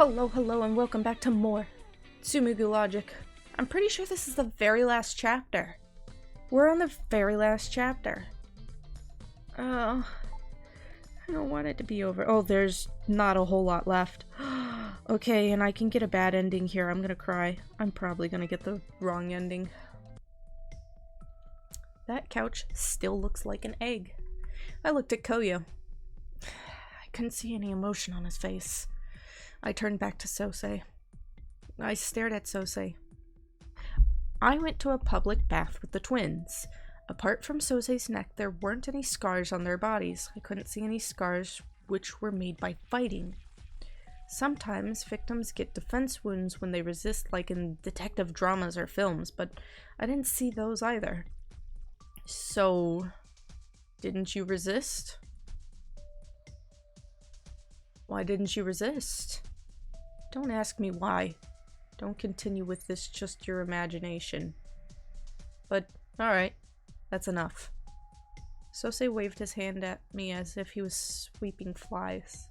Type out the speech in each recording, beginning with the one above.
Hello, and welcome back to more Tsumugu logic. I'm pretty sure this is the very last chapter. We're on the very last chapter. I don't want it to be over. Oh, there's not a whole lot left. Okay, and I can get a bad ending here. I'm gonna cry. I'm probably gonna get the wrong ending. That couch still looks like an egg. I looked at Koyo. I couldn't see any emotion on his face. I turned back to Sosei. I stared at Sosei. I went to a public bath with the twins. Apart from Sosei's neck, there weren't any scars on their bodies. I couldn't see any scars which were made by fighting. Sometimes victims get defense wounds when they resist, like in detective dramas or films, but I didn't see those either. So, didn't you resist? Why didn't you resist? Don't ask me why. Don't continue with this just your imagination. But, alright. That's enough. Sosei waved his hand at me as if he was sweeping flies.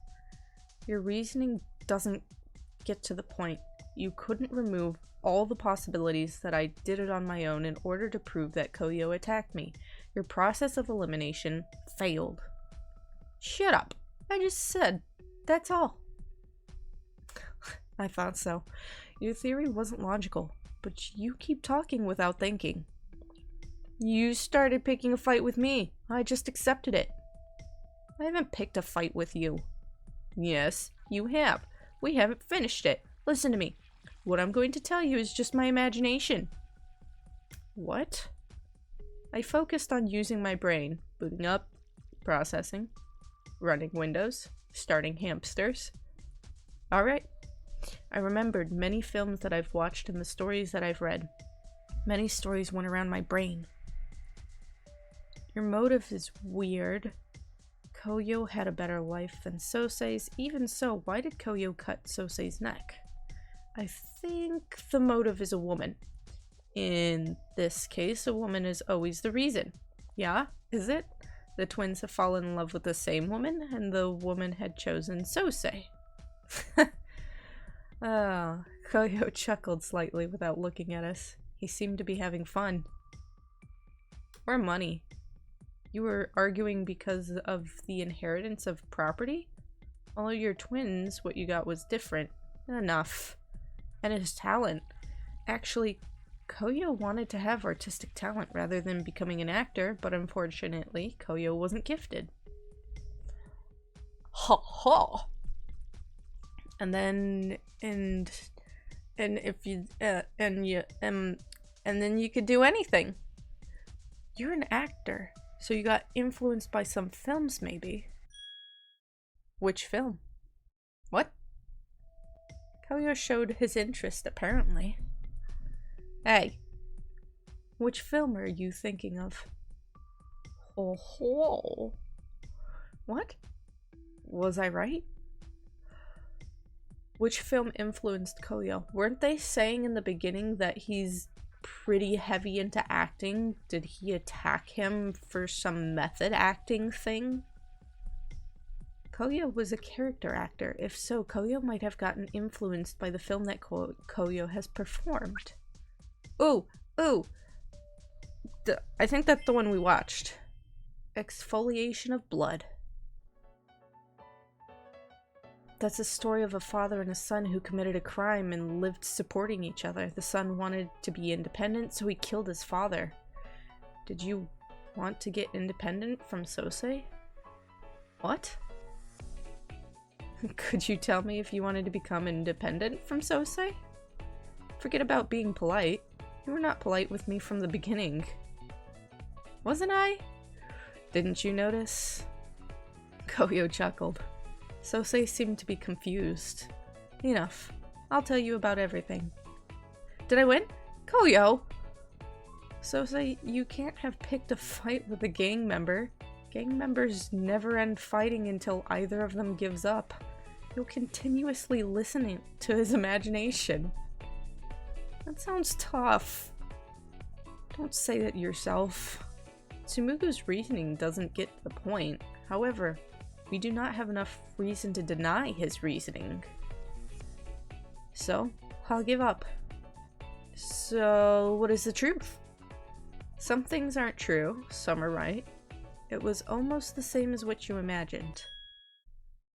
Your reasoning doesn't get to the point. You couldn't remove all the possibilities that I did it on my own in order to prove that Koyo attacked me. Your process of elimination failed. Shut up. I just said. That's all. I thought so. Your theory wasn't logical, but you keep talking without thinking. You started picking a fight with me. I just accepted it. I haven't picked a fight with you. Yes, you have. We haven't finished it. Listen to me. What I'm going to tell you is just my imagination. What? I focused on using my brain, booting up, processing, running Windows, starting hamsters. Alright. I remembered many films that I've watched and the stories that I've read. Many stories went around my brain. Your motive is weird. Koyo had a better life than Sosei's. Even so, why did Koyo cut Sosei's neck? I think the motive is a woman. In this case, a woman is always the reason. Yeah, is it? The twins have fallen in love with the same woman, and the woman had chosen Sosei. Oh, Koyo chuckled slightly without looking at us. He seemed to be having fun. Or money. You were arguing because of the inheritance of property? Although you're twins, what you got was different. Enough. And his talent. Actually, Koyo wanted to have artistic talent rather than becoming an actor, but unfortunately, Koyo wasn't gifted. Ha ha! And then, and if you, and then you could do anything. You're an actor, so you got influenced by some films, maybe. Which film? What? Koyo showed his interest, apparently. Hey, which film are you thinking of? Oh ho! What? Was I right? Which film influenced Koyo? Weren't they saying in the beginning that he's pretty heavy into acting? Did he attack him for some method acting thing? Koyo was a character actor. If so, Koyo might have gotten influenced by the film that Koyo has performed. Ooh! I think that's the one we watched. Exfoliation of Blood. That's a story of a father and a son who committed a crime and lived supporting each other. The son wanted to be independent, so he killed his father. Did you want to get independent from Sosei? What? Could you tell me if you wanted to become independent from Sosei? Forget about being polite. You were not polite with me from the beginning. Wasn't I? Didn't you notice? Koyo chuckled. Sosei seemed to be confused. Enough. I'll tell you about everything. Did I win? Koyo! Sosei, you can't have picked a fight with a gang member. Gang members never end fighting until either of them gives up. You'll continuously listen to his imagination. That sounds tough. Don't say that yourself. Tsumugu's reasoning doesn't get to the point. However, we do not have enough reason to deny his reasoning. So, I'll give up. So, what is the truth? Some things aren't true, some are right. It was almost the same as what you imagined.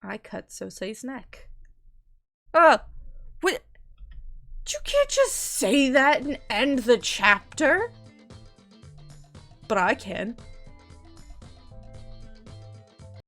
I cut Sosei's neck. What? You can't just say that and end the chapter! But I can.